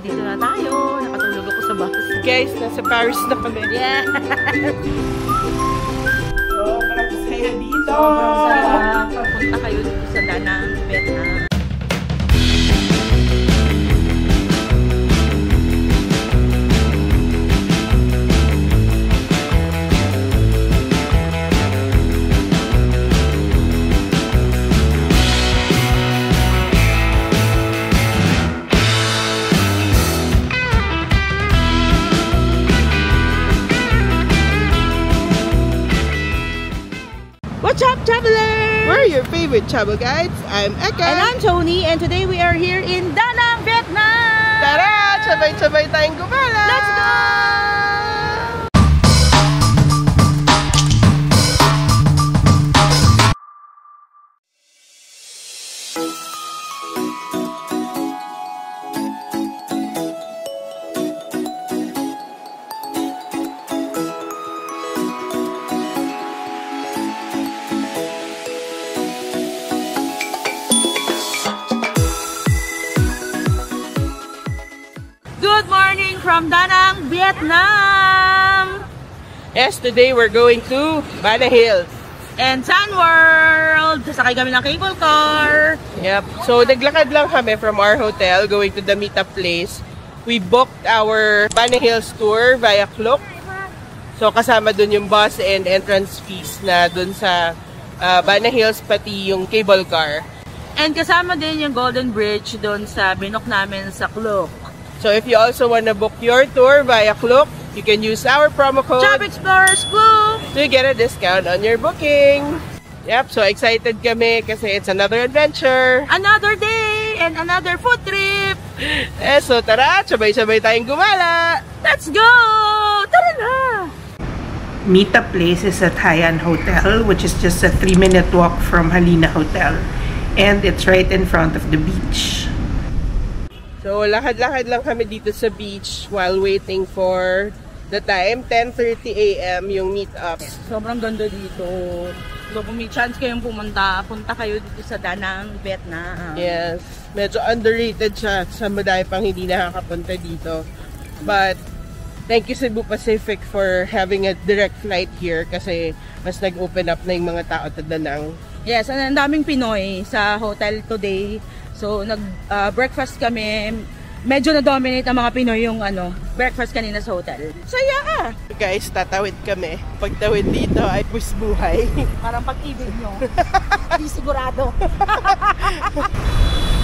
Dito na tayo. Nakatulog ako sa bus. Guys, nasa Paris na kami. Yeah! Sobrang saya dito! Sobrang saya. Papunta kayo dito sa Da Nang, Vietnam. What's up, traveler? We're your favorite travel guides. I'm Eka. And I'm Tony, and today we are here in Da Nang, Vietnam! Tara! Sabay-sabay tayong gumala! Let's go! Good morning from Da Nang, Vietnam! Yes, today we're going to Bana Hills. And Sun World! Sasakay kami ng cable car. Yep. So, naglakad lang kami from our hotel going to the meetup place. We booked our Bana Hills tour via Klook. So, kasama dun yung bus and entrance fees na dun sa Bana Hills, pati yung cable car. And kasama din yung Golden Bridge dun sa binook namin sa Klook. So, if you also want to book your tour via Klook, you can use our promo code Job Explorers Klook to get a discount on your booking. Yep, so excited kami kasi it's another adventure. Another day and another food trip. So tara, sabay-sabay tayong gumala. Let's go! Tara na! Meetup place is at Haiyan Hotel, which is just a 3-minute walk from Halina Hotel. And it's right in front of the beach. So lakad-lakad lang kami dito sa beach while waiting for the time, 10:30 AM yung meetup. Sobrang ganda dito. So kung may chance kayong pumunta, punta kayo dito sa Da Nang, Vietnam. Yes, medyo underrated siya sa madami pang hindi nakakapunta dito. But thank you Cebu Pacific for having a direct flight here kasi mas nag-open up na yung mga tao sa Da Nang. Yes, and ang daming Pinoy sa hotel today. So nag-breakfast kami. Medyo na-dominate ang mga Pinoy yung breakfast kanina sa hotel. Saya! Guys, tatawid kami. Pagtawid dito ay pusbuhay. Parang pag-ibig nyo. Hindi sigurado.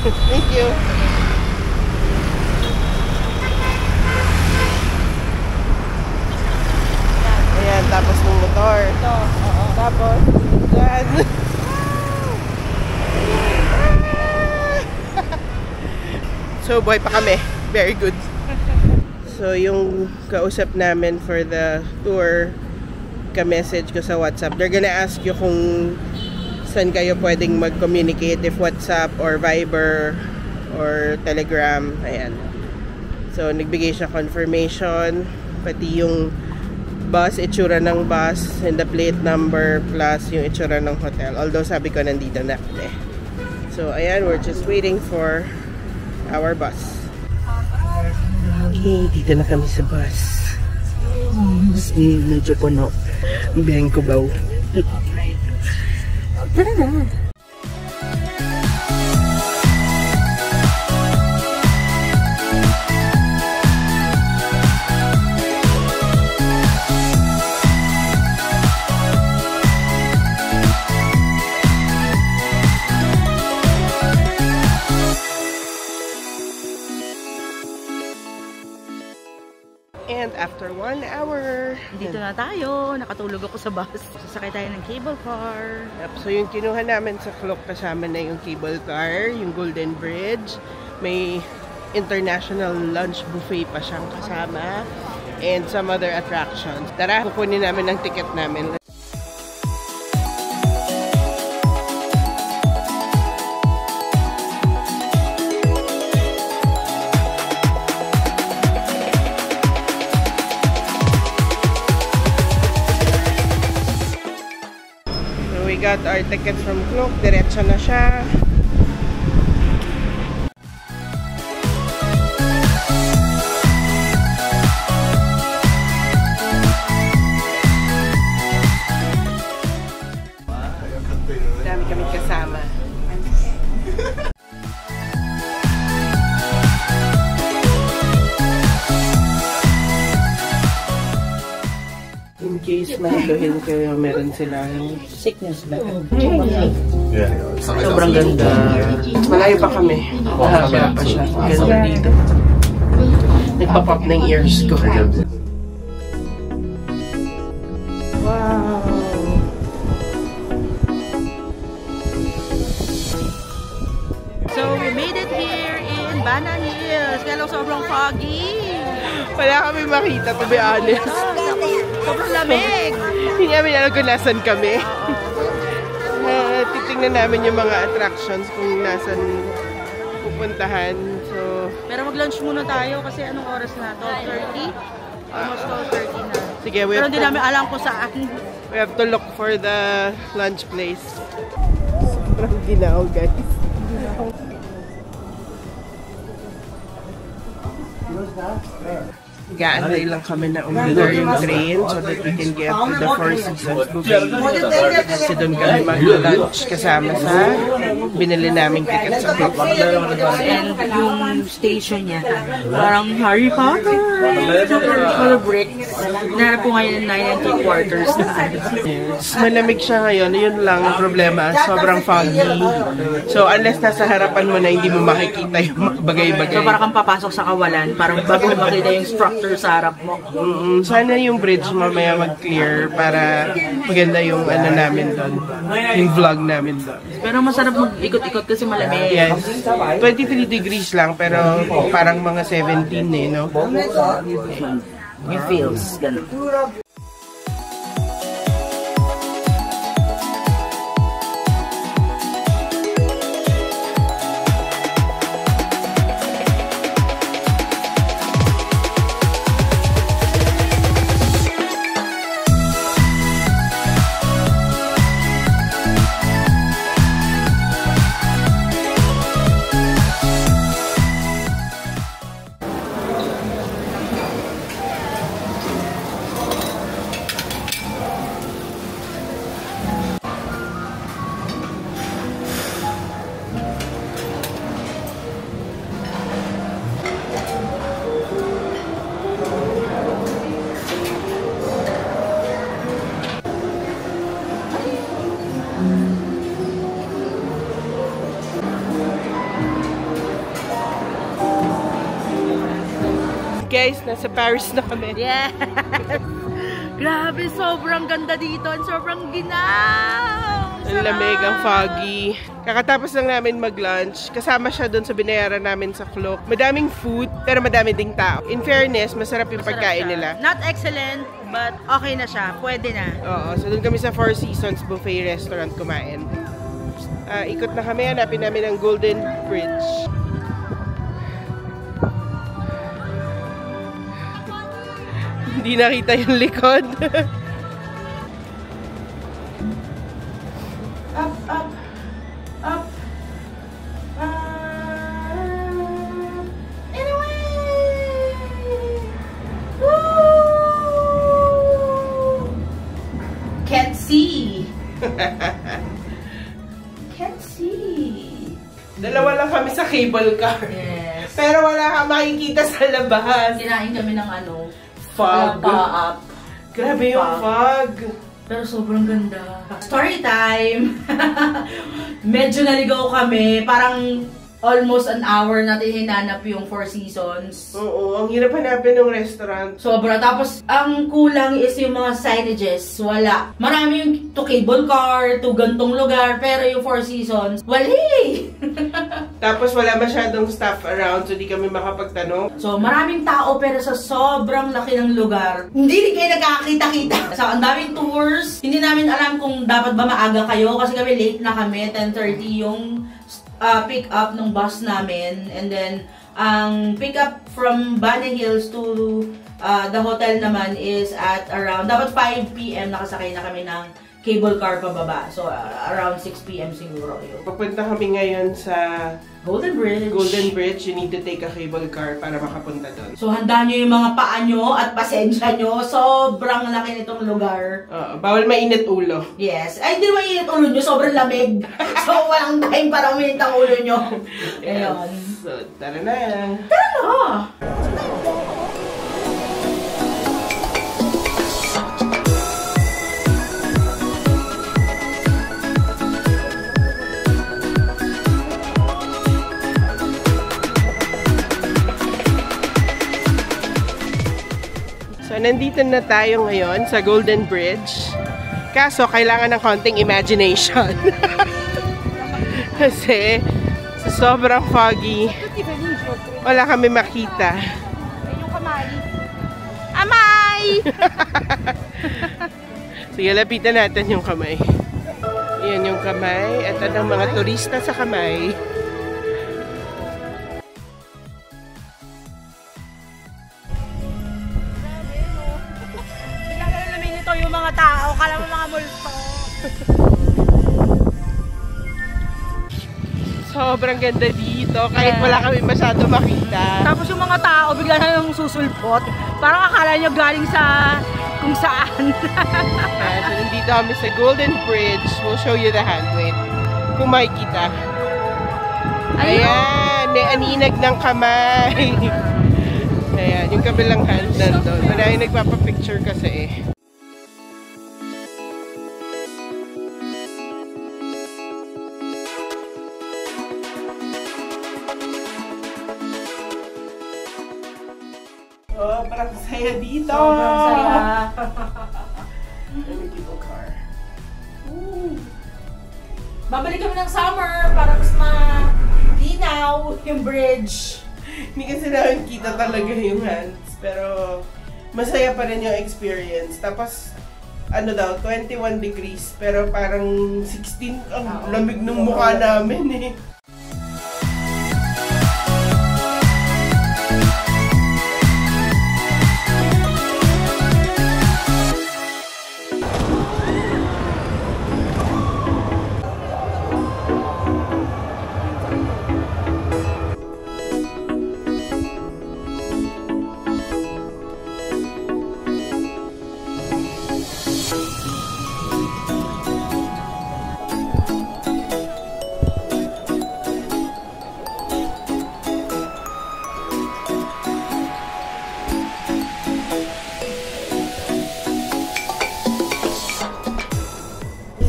Thank you. Ayan, tapos ng motor. Ito, oo. Tapos, dyan. So, buhay pa kami. Very good. So, yung kausap namin for the tour, ka-message ko sa WhatsApp. They're gonna ask you kung saan kayo pwedeng mag-communicate, if WhatsApp or Viber or Telegram. Ayan. So, nagbigay siya confirmation, pati yung bus, itsura ng bus, and the plate number, plus yung itsura ng hotel. Although, sabi ko, nandito na kami. So, ayan, we're just waiting for our bus. Okay, dito na kami sa bus. Medyo puno. Biyang ko ba? Tara na. And after 1 hour, Dito na tayo. Nakatulog ako sa bus. Sasakay tayo ng cable car. yep, so yung kinuha namin sa Klook, kasama na yung cable car, yung Golden Bridge. May international lunch buffet pa siyang kasama. And some other attractions. Tara, kukunin namin ang ticket namin. We got our tickets from Klook. Diretso na siya. case mahituhin kayo, meron silang Sickness ba? sobrang ganda. Malayo pa kami. Mahaba pa siya. Ganda dito. Nagpa-pop ng ears ko. Wow! So, we made it here in Banana Hills. Kaya lang sobrang foggy. Wala kami makita, to be honest. Sobrang lamig. Hindi namin alam kung nasan kami. Titingnan namin yung mga attractions kung nasan pupuntahan. So, pero mag-lunch muna tayo kasi anong oras na? 12:30? Almost 12:30 na. Sige, pero hindi namin alam kung saan. We have to look for the lunch place. Sobrang ginaw, guys. Gaantay lang kami na umidor yung train so that we can get to the Four Seasons buffet. Kasi doon kami mag-lunch kasama sa binili naming ticket sa group. And yung station niya, parang Harry Potter. Super color bricks. Narap po ngayon 9 3/4. Malamig siya ngayon. Yun lang ang problema. Sobrang foggy. So unless nasa harapan mo na hindi mo makikita yung bagay-bagay. So parang kang papasok sa kawalan. Parang bago mo makita yung structure sa harap mo. Sana yung bridge mamaya mag-clear para maganda yung ano namin doon. Yung vlog namin doon. Pero masarap mag-ikot-ikot kasi malamig. Yes. 23 degrees lang pero parang mga 17 eh, no? It feels ganun. Guys, nasa Paris na kami. Yes! Grabe, sobrang ganda dito. And sobrang ginaw! Ang lamig, ang foggy. Kakatapos lang namin mag-lunch. Kasama siya doon sa binayaran namin sa Klook. Madaming food, pero madami ding tao. In fairness, masarap yung pagkain nila. Not excellent, but okay na siya. Pwede na. Oo, so doon kami sa Four Seasons Buffet Restaurant kumain. Ikot na kami, hanapin namin ang Golden Bridge. Hindi nakita yung likod. Up, up, up. Anyway! Can't see. Can't see. Dalawa lang kami sa cable car. Yes. Pero wala kang makikita sa labas. Kinain kami ng Fog. up. Grabe yung fog. Pero sobrang ganda. Story time! Medyo naligaw kami. Parang almost an hour natin hinanap yung Four Seasons. Oo, ang hirap hanapin ng restaurant. Sobra. Tapos, ang kulang is yung mga signages. Wala. Marami yung to cable car, to gantong lugar, pero yung Four Seasons, wali! Tapos wala masyadong staff around, so di kami makapagtanong. So, maraming tao, pero sa sobrang laki ng lugar, hindi rin kayo nagkakakita-kita. So, ang daming tours. Hindi namin alam kung dapat ba maaga kayo, kasi kami late na kami, 10:30 yung pick up ng bus namin, and then ang pick up from Banana Hills to the hotel naman is at around, dapat 5 PM nakasakay na kami ng cable car pababa. So around 6 PM siguro yun. Papunta kami ngayon sa Golden Bridge. Golden Bridge. You need to take a cable car para makapunta doon. So handa nyo yung mga paa nyo at pasensya nyo. Sobrang laki nitong lugar. Bawal mainit ulo. Yes. Ay, hindi mainit ulo nyo. Sobrang lamig. So walang time para uminit ang ulo nyo. Ayun. So, tara na. Tara na! nandito na tayo ngayon sa Golden Bridge. Kaso, kailangan ng konting imagination. Kasi, sa sobrang foggy, wala kami makita. Yung kamay. Amay! Sige, lapitan natin yung kamay. Yan yung kamay. At ang mga turista sa kamay. Pinagalamin ito yung mga tao. Kala mo mga multo. Sobrang ganda dito. Kahit wala kami masyado makita. Tapos yung mga tao, bigla na yung susulpot. Parang akala nyo galing sa kung saan. So, nandito kami sa Golden Bridge. We'll show you the hand. Wait. Kung makikita. Ayan. May aninag ng kamay. Ayan. Yung kabilang hand nandun. Wala yung nagpapapicture kasi eh. Sobrang saya dito! Sobrang saya. Let me keep a car. Babalik kami ng summer para mas malinaw yung bridge. Hindi kasi namin kita talaga yung hands. Pero masaya pa rin yung experience. Tapos, ano daw, 21 degrees. Pero parang 16 ang lamig ng mukha namin eh.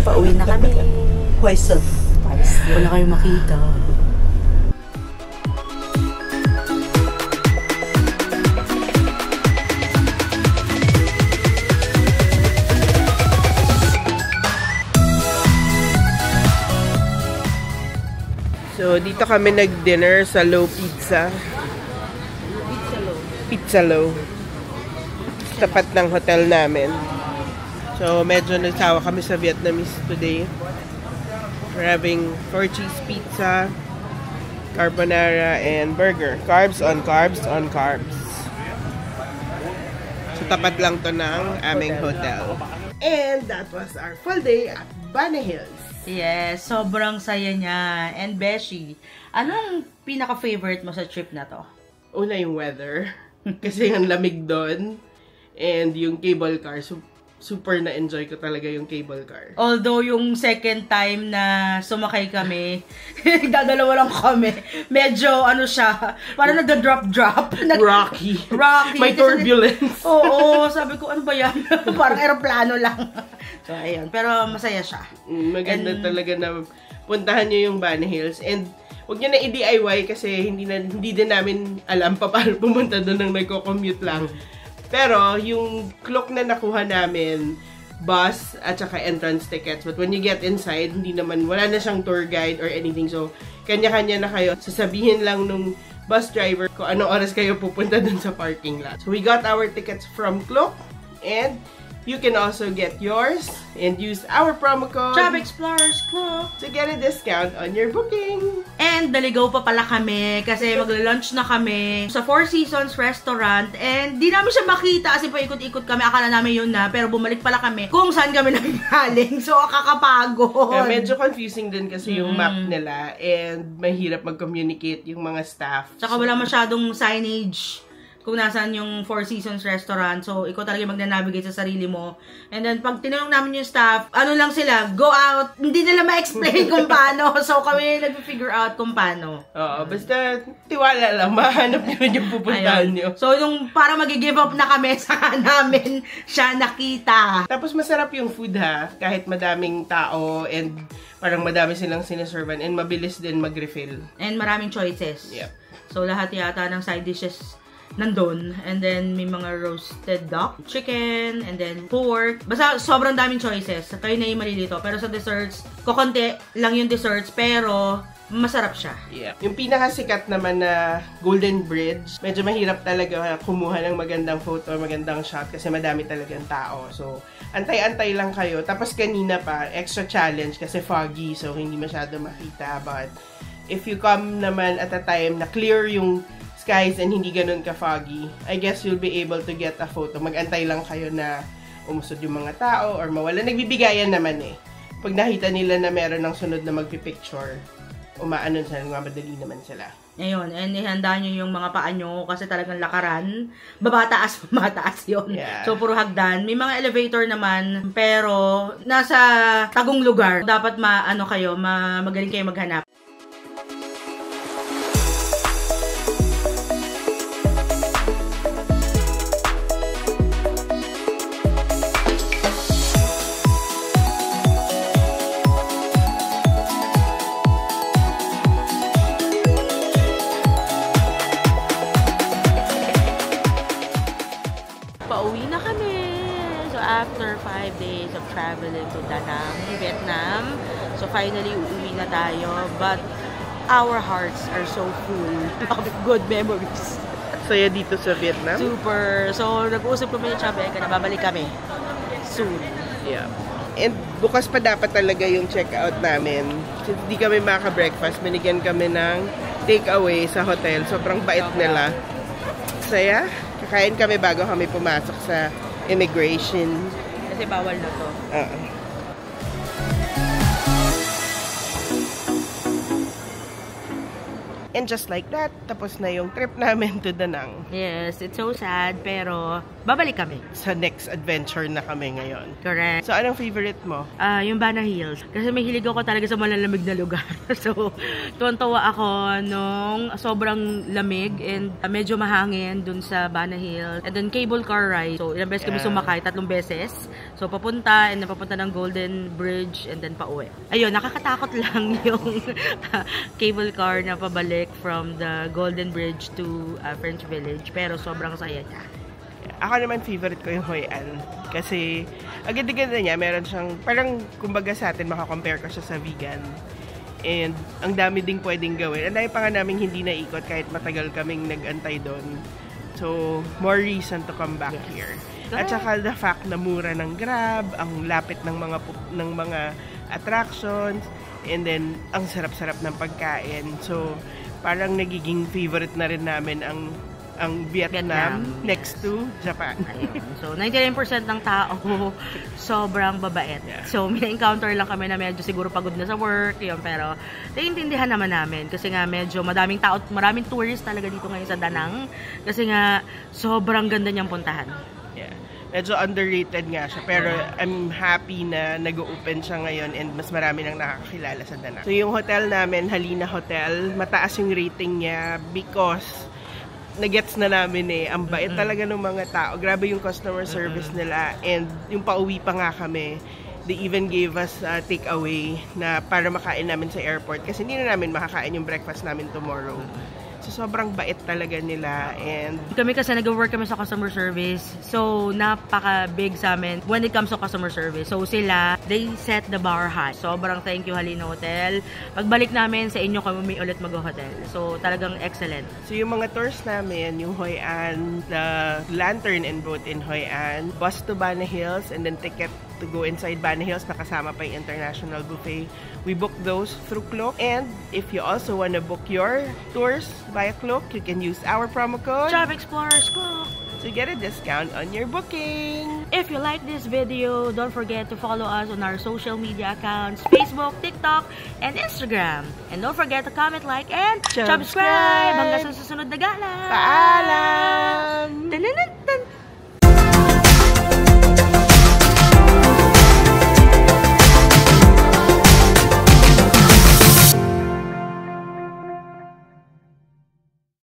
Pauwi na kami. Whistle. Wala kayong makita. So, dito kami nag-dinner sa Low Pizza. Pizza Low. Tapat ng hotel namin. So, medyo nagsawa kami sa Vietnamese today. We're having 4-cheese pizza, carbonara, and burger. Carbs on carbs on carbs. So, tapat lang to ng aming hotel. And that was our full day at Bunny Hills. Yes, sobrang saya niya. And Beshi, anong pinaka-favorite mo sa trip na to? Una yung weather. Kasi ang lamig doon. And yung cable car. Super na-enjoy ko talaga yung cable car. Although yung second time na sumakay kami, dadalawa lang kami. Medyo ano siya, parang nagda-drop-drop. Rocky. Rocky. May turbulence. Oo, sabi ko, ano ba yan? Parang aeroplano lang. So, ayun. Pero masaya siya. Maganda talaga na puntahan nyo yung Bunny Hills. And huwag nyo na i-DIY kasi hindi din namin alam pa paano pumunta doon nang nagko-commute lang. Pero, yung clock na nakuha namin, bus at saka entrance tickets. But when you get inside, wala na siyang tour guide or anything. So, kanya-kanya na kayo. Sasabihin lang nung bus driver kung anong oras kayo pupunta dun sa parking lot. So, we got our tickets from Klook. And you can also get yours and use our promo code Job Explorers Club to get a discount on your booking. And naligaw pa pala kami kasi magla-lunch na kami sa Four Seasons Restaurant and di namin siya makita kasi paikot-ikot kami. Akala namin yun na pero bumalik pala kami kung saan kami nanggaling. So kakapagod. Yeah, medyo confusing din kasi yung map nila and mahirap mag-communicate yung mga staff. Tsaka wala masyadong signage kung nasaan yung Four Seasons Restaurant. So, ikaw talaga magna-navigate sa sarili mo. And then, pag tinanong namin yung staff, ano lang sila, go out. Hindi nila ma-explain kung paano. So, kami nag-figure out kung paano. Oo, basta tiwala lang. Mahanap nyo yung pupuntahan nyo. So, yung para mag-give up na kami, saka namin siya nakita. Tapos, masarap yung food ha. Kahit madaming tao and parang madami silang sinaservan and mabilis din mag-refill. And maraming choices. Yep. So, lahat yata ng side dishes nandun. And then, may mga roasted duck, chicken, and then pork. Basta, sobrang daming choices. Kayo na yung malilito. Pero sa desserts, kukonti lang yung desserts, pero masarap siya. Yeah. Yung pinakasikat naman na Golden Bridge, medyo mahirap talaga kumuha ng magandang photo, magandang shot kasi madami talagang tao. So, antay-antay lang kayo. Tapos kanina pa, extra challenge kasi foggy, so hindi masyado makita. But if you come naman at a time na clear yung skies and hindi ganun ka-foggy, I guess you'll be able to get a photo. Mag-antay lang kayo na umusod yung mga tao or mawala. Nagbibigayan naman eh. Pag nakita nila na meron ng sunod na magpipicture, umaano sila, madali naman sila. Ayun, and ihanda nyo yung mga paa nyo kasi talagang lakaran. Babataas, mataas yun. Yeah. So, puro hagdan. May mga elevator naman, pero nasa tagong lugar. Dapat magaling kayo maghanap. Pauwi na kami. So, after 5 days of traveling to Da Nang, Vietnam, so finally, uuwi na tayo. But, our hearts are so full of good memories. Saya dito sa Vietnam? Super. So, nag-uusap kami ni Chabeka na babalik kami soon. Yeah. And bukas pa dapat talaga yung check-out namin. Since di kami maka-breakfast, binigyan kami ng take-away sa hotel. Sobrang bait nila. Saya. Kakain kami bago kami pumasok sa immigration. Kasi bawal na to. And just like that, tapos na yung trip namin to Da Nang. Yes, it's so sad, pero babalik kami. Sa next adventure na kami ngayon. Correct. So, anong favorite mo? Yung Bana Hills. Kasi may hilig ako talaga sa malalamig na lugar. So, tuwan-tuwa ako nung sobrang lamig and medyo mahangin dun sa Bana Hills. And then, cable car ride. So, ilang beses kami sumakay, 3 beses. So, papunta and papunta ng Golden Bridge and then pauwi. Ayun, nakakatakot lang yung cable car na pabalik from the Golden Bridge to French Village. Pero sobrang saya niya. Ako naman favorite ko yung Hoi An. Kasi, agad-agad niya, meron siyang, parang kumbaga sa atin, makakompare ko siya sa vegan. And, ang dami ding pwedeng gawin. Ang dami pa nga namin hindi naikot kahit matagal kaming nag-antay doon. So, more reason to come back here. At saka the fact na mura ng Grab, ang lapit ng mga attractions, and then, ang sarap-sarap ng pagkain. So, parang nagiging favorite na rin namin ang Vietnam next to Japan. Ayun. So, 99% ng tao sobrang babait. Yeah. So, may encounter lang kami na medyo siguro pagod na sa work, yun, pero naiintindihan naman namin kasi nga medyo maraming tao, maraming tourist talaga dito ngayon sa Da Nang kasi nga sobrang ganda niyang puntahan. Yeah. Medyo underrated nga siya, pero I'm happy na nag-open siya ngayon and mas marami nang nakakakilala sa Da Nang. So, yung hotel namin, Halina Hotel, mataas yung rating niya because nagets na namin ang bait talaga ng mga tao. Grabe yung customer service nila and yung pauwi pa nga kami, they even gave us takeaway na para makain namin sa airport kasi hindi na namin makakain yung breakfast namin tomorrow. So, sobrang bait talaga nila and kami kasi nag-work kami sa customer service. So, napaka-big sa amin when it comes to customer service. So, sila, they set the bar high. Sobrang thank you, Halina Hotel. Pagbalik namin sa inyo kami ulit mag-hotel. So, talagang excellent. So, yung mga tours namin, yung Hoi An, the lantern and boat in Hoi An, bus to Bana Hills, and then ticket to go inside Bana Hills, nakasama pa yung international buffet. We book those through Klook. And if you also want to book your tours via Klook, you can use our promo code Job Explorers Klook to get a discount on your booking. If you like this video, don't forget to follow us on our social media accounts, Facebook, TikTok, and Instagram. And don't forget to comment, like, and subscribe! Hanggang sa susunod na gala! Paalam!